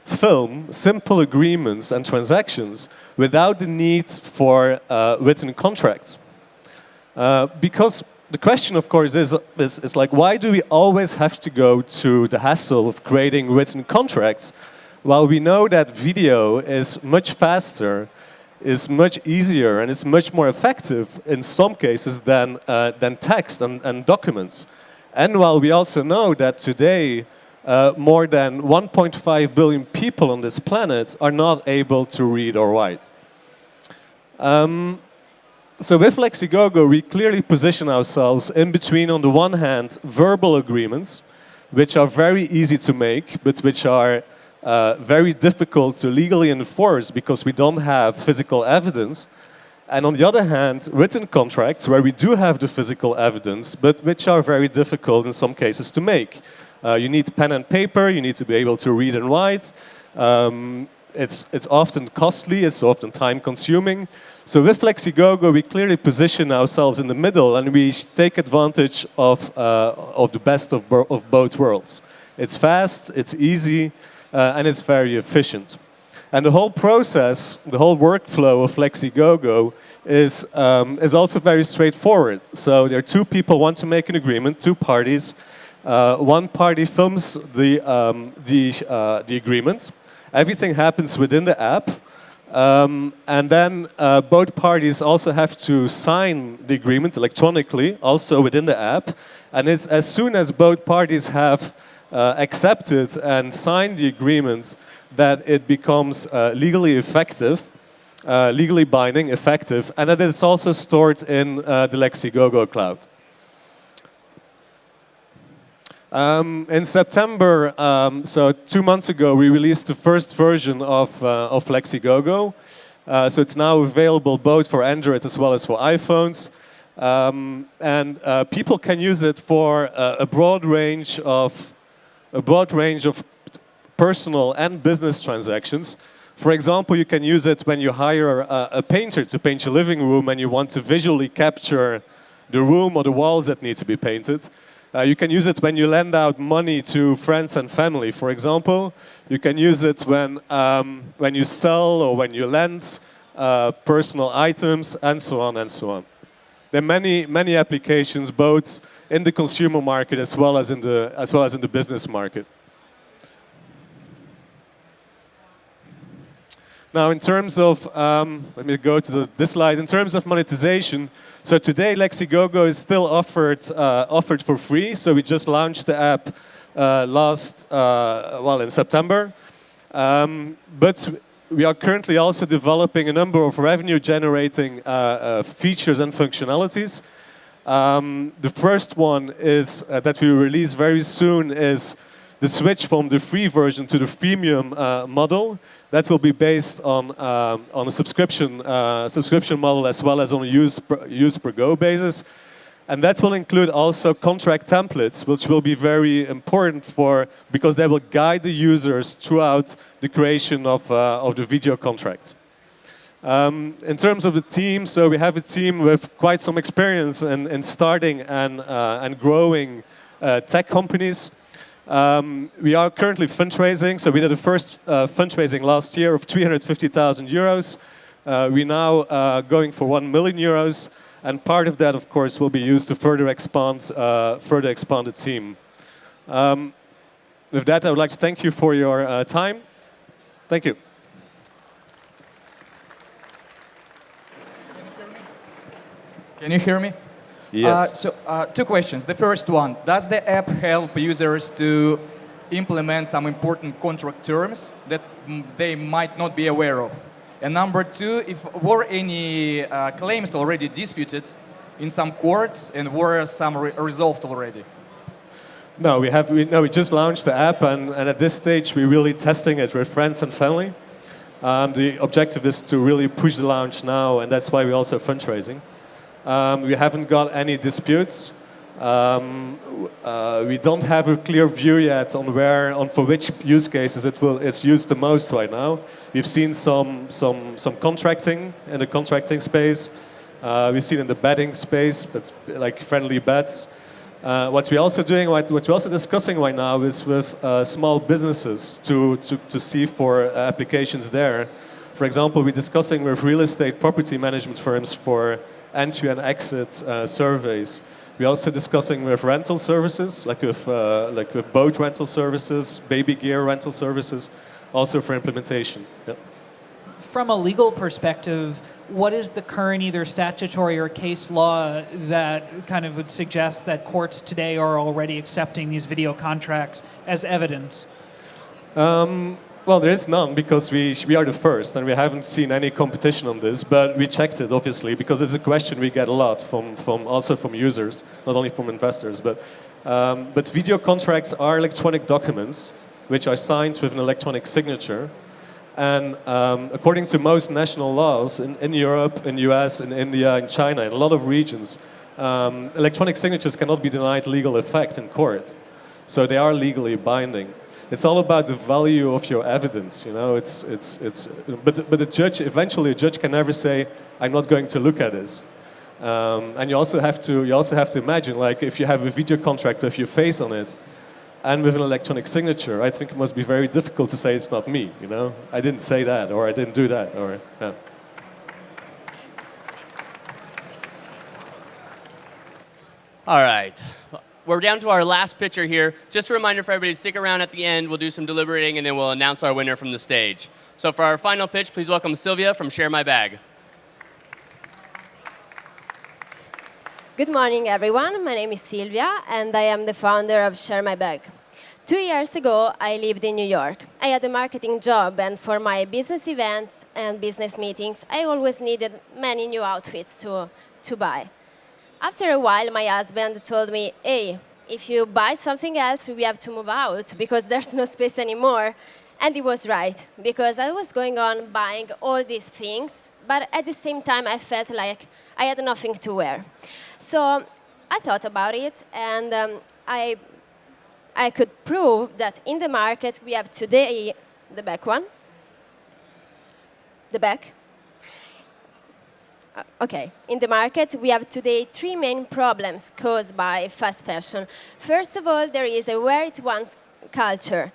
film simple agreements and transactions without the need for written contracts. Because the question, of course, is like, why do we always have to go to the hassle of creating written contracts while we know that video is much faster, is much easier, and is much more effective in some cases than text and documents? And while we also know that today more than 1.5 billion people on this planet are not able to read or write. So with Lexigogo, we clearly position ourselves in between, on the one hand, verbal agreements, which are very easy to make, but which are very difficult to legally enforce because we don't have physical evidence. And on the other hand, written contracts, where we do have the physical evidence, but which are very difficult in some cases to make. You need pen and paper, you need to be able to read and write. It's often costly, it's often time-consuming. So with Lexigogo, we clearly position ourselves in the middle, and we take advantage of the best of both worlds. It's fast, it's easy, and it's very efficient. And the whole process, the whole workflow of Lexigogo is also very straightforward. So there are two people want to make an agreement, two parties. One party films the agreement. Everything happens within the app. And then both parties also have to sign the agreement electronically, also within the app. And it's as soon as both parties have accepted and signed the agreement that it becomes legally effective, legally binding, effective, and that it's also stored in the Lexigogo cloud. In September, so 2 months ago, we released the first version of Lexigogo. So it's now available both for Android as well as for iPhones. And people can use it for a broad range of personal and business transactions. For example, you can use it when you hire a painter to paint your living room and you want to visually capture the room or the walls that need to be painted. You can use it when you lend out money to friends and family, for example. You can use it when you sell or when you lend personal items, and so on and so on. There are many applications, both in the consumer market as well as in the business market. Now, in terms of, let me go to this slide. In terms of monetization, so today Lexigogo is still offered for free. So we just launched the app in September. But we are currently also developing a number of revenue-generating features and functionalities. The first one is that we release very soon is the switch from the free version to the freemium model. That will be based on a subscription model as well as on a use per go basis. And that will include also contract templates, which will be very important because they will guide the users throughout the creation of the video contract. In terms of the team, so we have a team with quite some experience in starting and growing tech companies. We are currently fundraising, so we did the first fundraising last year of 350,000 euros. We're now going for 1 million euros, and part of that, of course, will be used to further expand the team. With that, I would like to thank you for your time. Thank you. Can you hear me? Yes. So, two questions. The first one, does the app help users to implement some important contract terms that they might not be aware of? And number two, were any claims already disputed in some courts, and were some resolved already? No, we just launched the app, and at this stage, we're really testing it with friends and family. The objective is to really push the launch now, and that's why we're also fundraising. We haven't got any disputes. We don't have a clear view yet on for which use cases it's used the most right now. We've seen some contracting in the contracting space. We've seen in the betting space, but like friendly bets. What we're also doing, what we're also discussing right now is with small businesses to see for applications there. For example, we're discussing with real estate property management firms for entry and exit surveys. We're also discussing with rental services, like with boat rental services, baby gear rental services, also for implementation. Yep. From a legal perspective, what is the current either statutory or case law that kind of would suggest that courts today are already accepting these video contracts as evidence? Well, there is none because we are the first and we haven't seen any competition on this, but we checked it obviously because it's a question we get a lot from also from users, not only from investors. But video contracts are electronic documents which are signed with an electronic signature. And according to most national laws in Europe, in US, in India, in China, in a lot of regions, electronic signatures cannot be denied legal effect in court. So they are legally binding. It's all about the value of your evidence, you know. But a judge, eventually a judge can never say, "I'm not going to look at this." And you also have to imagine, like, if you have a video contract with your face on it, and with an electronic signature, I think it must be very difficult to say it's not me, you know? I didn't say that, or I didn't do that, or, yeah. All right. We're down to our last pitcher here. Just a reminder for everybody to stick around at the end. We'll do some deliberating, and then we'll announce our winner from the stage. So for our final pitch, please welcome Silvia from ShareMyBag. Good morning, everyone. My name is Silvia, and I am the founder of ShareMyBag. 2 years ago, I lived in New York. I had a marketing job, and for my business events and business meetings, I always needed many new outfits to buy. After a while, my husband told me, "Hey, if you buy something else, we have to move out because there's no space anymore." And he was right, because I was going on buying all these things, but at the same time, I felt like I had nothing to wear. So I thought about it, and I could prove that in the market we have today, the back one, the back. Okay, in the market we have today 3 main problems caused by fast fashion. First of all, there is a wear it once culture.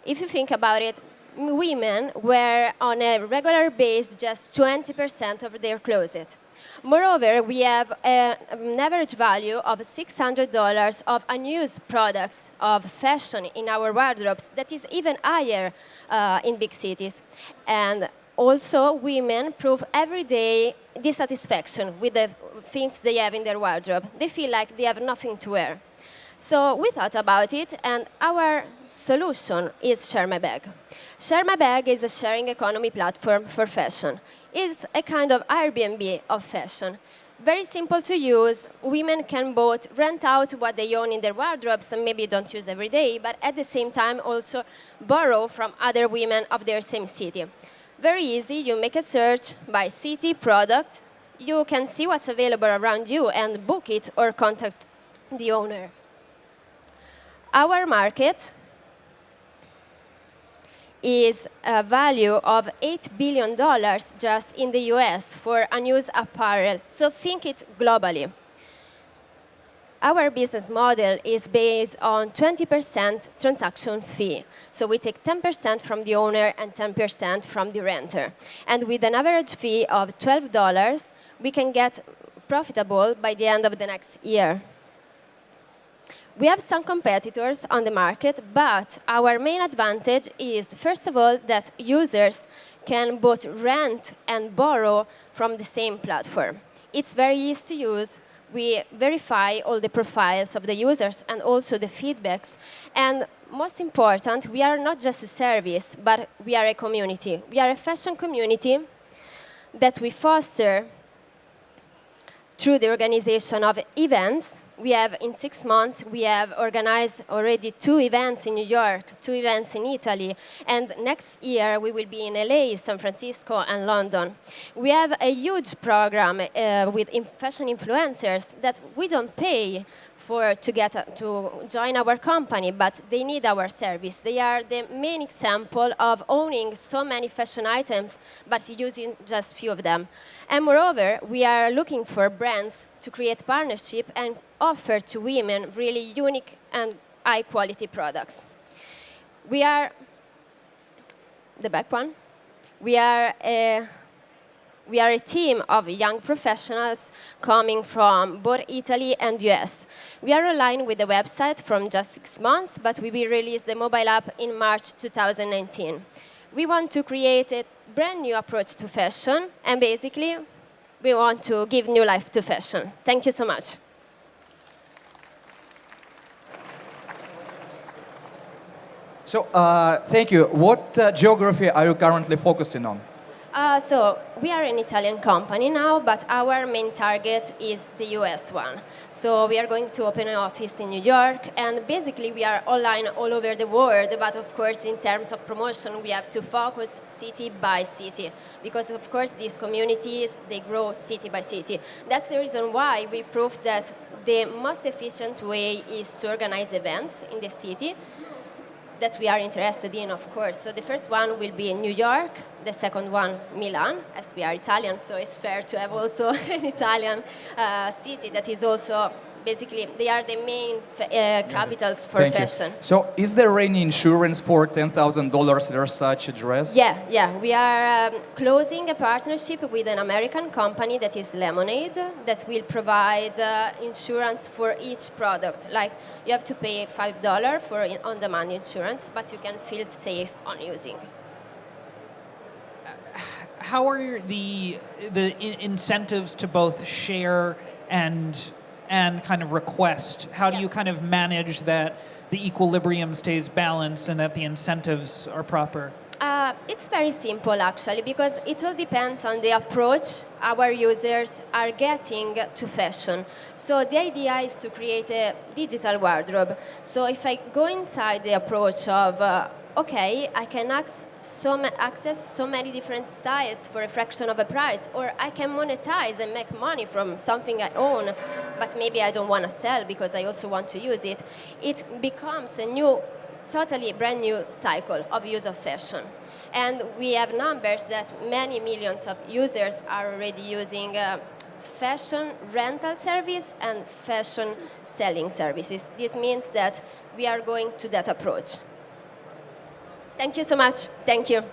If you think about it, women wear on a regular basis just 20% of their closet. Moreover, we have an average value of $600 of unused products of fashion in our wardrobes that is even higher in big cities. And also, women prove every day dissatisfaction with the things they have in their wardrobe. They feel like they have nothing to wear. So we thought about it, and our solution is ShareMyBag. ShareMyBag is a sharing economy platform for fashion. It's a kind of Airbnb of fashion. Very simple to use. Women can both rent out what they own in their wardrobes and maybe don't use every day, but at the same time also borrow from other women of their same city. Very easy. You make a search by city, product. You can see what's available around you and book it or contact the owner. Our market is a value of $8 billion just in the US for unused apparel. So think it globally. Our business model is based on 20% transaction fee. So we take 10% from the owner and 10% from the renter. And with an average fee of $12, we can get profitable by the end of the next year. We have some competitors on the market, but our main advantage is, first of all, that users can both rent and borrow from the same platform. It's very easy to use. We verify all the profiles of the users and also the feedbacks. And most important, we are not just a service, but we are a community. We are a fashion community that we foster through the organization of events. We have, in 6 months, we have organized already 2 events in New York, 2 events in Italy, and next year we will be in LA, San Francisco, and London. We have a huge program with fashion influencers that we don't pay to join our company, but they need our service. They are the main example of owning so many fashion items, but using just few of them. And moreover, we are looking for brands to create partnership and offer to women really unique and high-quality products. We are the back one. We are a team of young professionals coming from both Italy and US. We are aligned with the website from just 6 months, but we will release the mobile app in March 2019. We want to create a brand new approach to fashion, and basically, we want to give new life to fashion. Thank you so much. So, thank you. What geography are you currently focusing on? So we are an Italian company now, but our main target is the US one. So we are going to open an office in New York, and basically we are online all over the world, but of course in terms of promotion we have to focus city by city, because of course these communities, they grow city by city. That's the reason why we proved that the most efficient way is to organize events in the city that we are interested in, of course. So the first one will be in New York, the second one Milan, as we are Italian, so it's fair to have also an Italian city that is also, basically, they are the main capitals for Thank fashion. You. So is there any insurance for $10,000 for such a dress? Yeah. We are closing a partnership with an American company that is Lemonade that will provide insurance for each product. Like you have to pay $5 for on-demand insurance, but you can feel safe on using. How are the incentives to both share and kind of request? How do you kind of manage that the equilibrium stays balanced and that the incentives are proper? It's very simple, actually, because it all depends on the approach our users are getting to fashion. So the idea is to create a digital wardrobe. So if I go inside the approach of okay, I can access so many different styles for a fraction of a price, or I can monetize and make money from something I own, but maybe I don't want to sell because I also want to use it. It becomes a new, totally brand new cycle of use of fashion. And we have numbers that many millions of users are already using fashion rental service and fashion selling services. This means that we are going to that approach. Thank you so much. Thank you.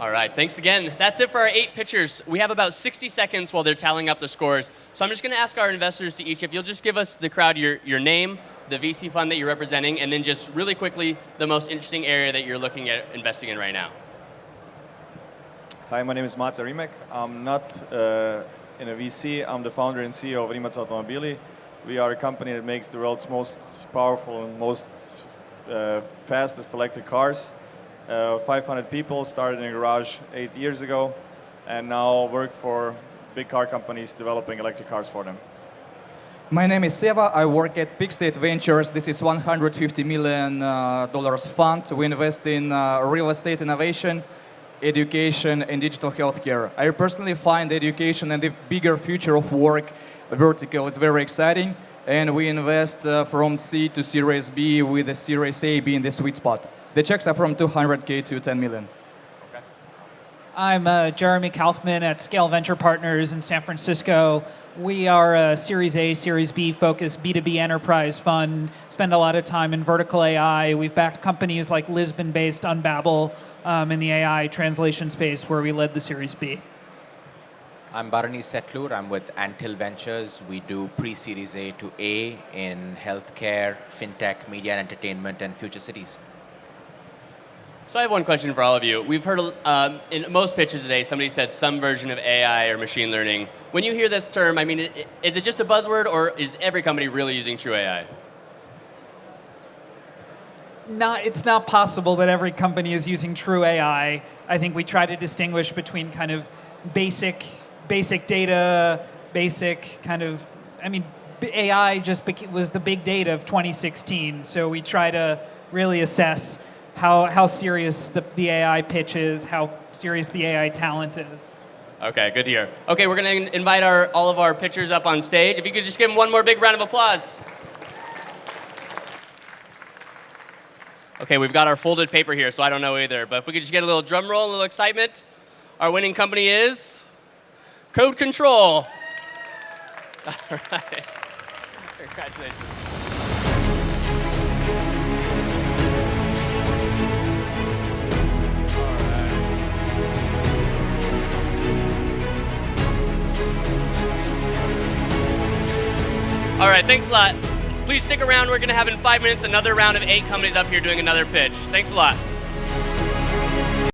All right, thanks again. That's it for our 8 pitchers. We have about 60 seconds while they're tallying up the scores. So I'm just going to ask our investors to each, if you'll just give us the crowd your name, the VC fund that you're representing, and then just really quickly the most interesting area that you're looking at investing in right now. Hi, my name is Mate Rimek. I'm not in a VC. I'm the founder and CEO of Rimac Automobili. We are a company that makes the world's most powerful and most fastest electric cars. 500 people, started in a garage 8 years ago, and now work for big car companies developing electric cars for them. My name is Seva. I work at Peak State Ventures. This is $150 million fund. We invest in real estate innovation, education, and digital healthcare. I personally find education and the bigger future of work vertical is very exciting, and we invest from C to Series B, with the Series A being the sweet spot. The checks are from 200K to 10 million. Okay. I'm Jeremy Kaufman at Scale Venture Partners in San Francisco. We are a Series A, Series B focused B2B enterprise fund. Spend a lot of time in vertical AI. We've backed companies like Lisbon-based Unbabel in the AI translation space, where we led the Series B. I'm Bharani Setlur. I'm with Untitled Ventures. We do pre-Series A to A in healthcare, fintech, media and entertainment, and future cities. So I have one question for all of you. We've heard in most pitches today, somebody said some version of AI or machine learning. When you hear this term, I mean, is it just a buzzword, or is every company really using true AI? It's not possible that every company is using true AI. I think we try to distinguish between kind of basic data, AI just was the big data of 2016. So we try to really assess how serious the AI pitch is, how serious the AI talent is. Okay, good to hear. Okay, we're going to invite all of our pitchers up on stage. If you could just give them one more big round of applause. Okay, we've got our folded paper here, so I don't know either. But if we could just get a little drum roll, a little excitement. Our winning company is CodeControl. All right. Congratulations. All right, thanks a lot. Please stick around. We're going to have in 5 minutes another round of 8 companies up here doing another pitch. Thanks a lot.